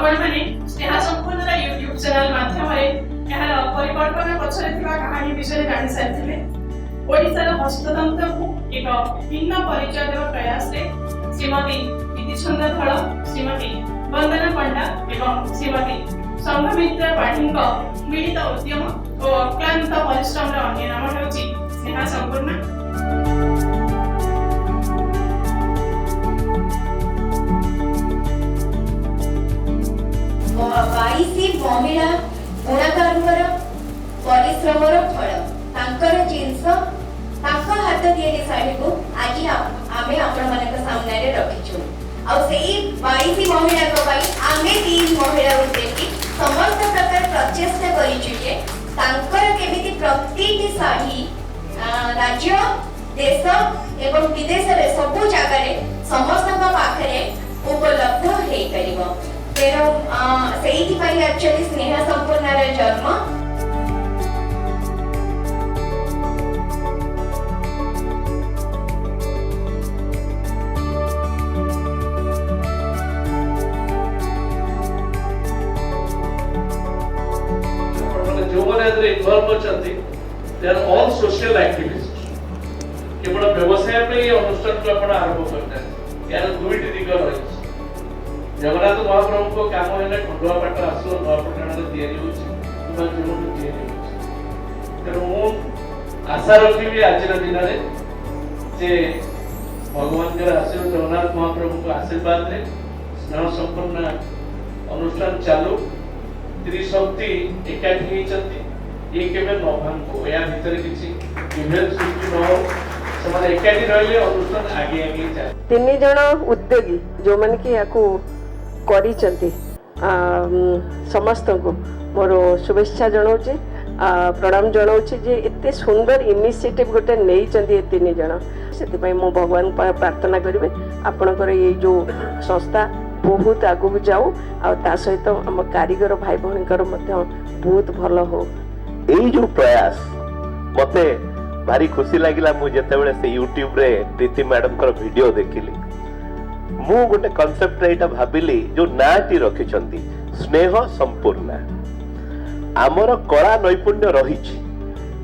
आपण माने स्नेहा संपूर्ण यूट्यूब चैनल माध्यम यार परिकल्पना पछरे थिबा कहानी विषय जानि सारिथिले। ओडिसार हस्ततंत्र को एक भिन्न परिचय देवा प्रयास रे श्रीमती विधिचंद्र धळ, श्रीमती वंदना पंडा एवं श्रीमती संघमित्रा पाठीଙ୍କ मिलित उद्यम और अक्लांत परिश्रम अन्य नाम हेउची स्नेहा संपूर्ण। बाईसी महिला बुणाकार परिश्रमर फल तांकर जिनस तांका हाथ दिए शाढ़ी को आज आमे आपण मानक सामने रे रखिछु। आ सेही 22 महिला को भाई आमे 3 महिला उठेकी समस्त प्रकार प्रचेष्टा करिछु जे तांकर केमिति प्रत्येक शाढ़ी राज्य देश एवं विदेश रे सब जगह रे समस्त पाखरे उपलब्ध हे परिबो। तेरो सेही पाई एक्चुअली स्नेहा संपूर्ण रे जन्म जो माने इन्वॉल्व होचंती they are all social activist. केवल व्यवसाय पे ये अनुष्ठान को आपण आरंभ करते हैं यार दुईटी दिग रही। जगन्नाथ महाप्रभु को काम है खंडुआ पाट आसो नवापटना तैयारी होची किबा जोन तैयारी होची। तेणु मु आशा रखिबी आज दिन में जे भगवान के आशीर्वाद जगन्नाथ महाप्रभु को आशीर्वाद रे स्नेह संपन्न अनुष्ठान चालू त्रिशक्ति एकाठी होइचंती ये केबे न भांगो या भीतर किछि विभेद सृष्टि न हो समाज एकाठी रहले अनुष्ठान आगे आगे जाए। तीन जण उद्योगी जो माने कि याकू करिचंती समस्त को मोर शुभेच्छा जणाउची प्रणाम जणाउची जे एते सुंदर इनिशिएटिव गोटे नै चंदी ए तीन जण सेति पई मो भगवान प्रार्थना करिवे आपनकर ये जो संस्था बहुत आगू जाऊ आ सहित आम कारीगर भाई भौणी बहुत भल हो। यही जो प्रयास मते भारी खुशी लगिला। मु जेतेबेले से यूट्यूब रे प्रीति मैडम कर वीडियो देखिली मु गोटे कांसेप्ट एटा भाबिली जो नाटी रखिचंती स्नेह संपूर्ण आमर कला नैपुण्य रहिछि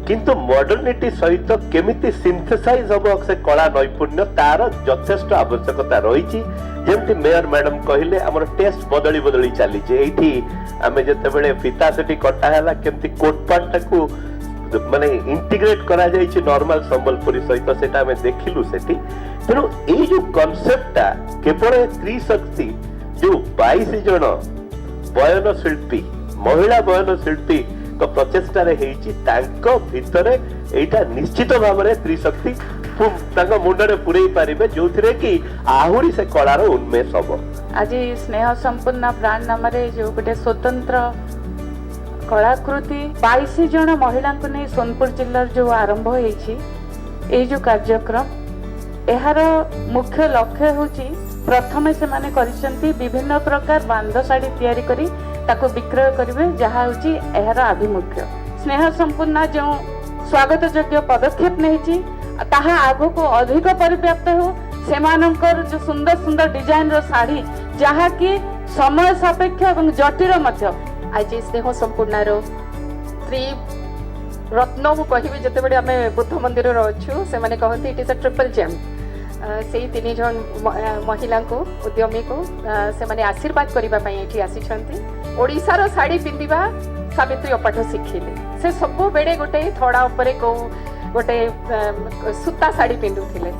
किंतु मॉडर्निटी सहित केमिति सिंथेसाइज होबो से कला नैपुण्य तार यथेष्ट आवश्यकता रहिछि। जेमति मेयर मैडम कहले हमर टेस्ट बदली बदली चली जे एठी आमे जेतेबेले फीता सेठी कटा हला केमति कोटपाट को माने इंटीग्रेट करा जाय छि नॉर्मल संबलपुरी सहित सेटा हमें देखिलु सेठी। तेनु ए जो कांसेप्टटा केवल स्त्री शक्ति जो 22 जन बयन शिल्पी महिला बयन शिल्पी तो प्रचेष्टा रे हेछि तांको भितरे एटा निश्चित भाव में स्त्री शक्ति तांको मुंडरे पुरई पारिबे जोथिरे कि आहुरी से कलार उन्मेष हबो। आज स्नेह संपूर्ण ब्रांड नाम रे जो गोटे स्वतंत्र कलाकृति 22 जन महिला को नहीं सोनपुर जिल्ला जो आरंभ होईछि ए जो कार्यक्रम एहार मुख्य लक्ष्य होछि प्रथमे से माने करिसंती विभिन्न प्रकार बांध साड़ी तैयारी करी ताको विक्रय करिवे जहा होछि एहार आभिमुख्य। स्नेह संपूर्ण जो स्वागत योग्य पदक्षेप नेछि ताहा आगो को अधिक परिव्याप्त हो सेमानकर जो सुंदर सुंदर डिजाइन रो साड़ी जहा कि समय सापेक्ष एवं जटिल मध्य आज स्नेह संपूर्ण रो त्रि रत्न को कहबी जते बडे हमें बुद्ध मंदिर रो अछु से माने कहती it is a triple gem से तीन जन महिला को उद्यमी को से माने आशीर्वाद करिबा पई एठी आसी छंती। ओडिसा रो साड़ी पिंदिबा सावित्री अपाठ शिखिले से सब बेडे गोटे थोड़ा ऊपर को गोटे सूता साड़ी पिंदुथिले।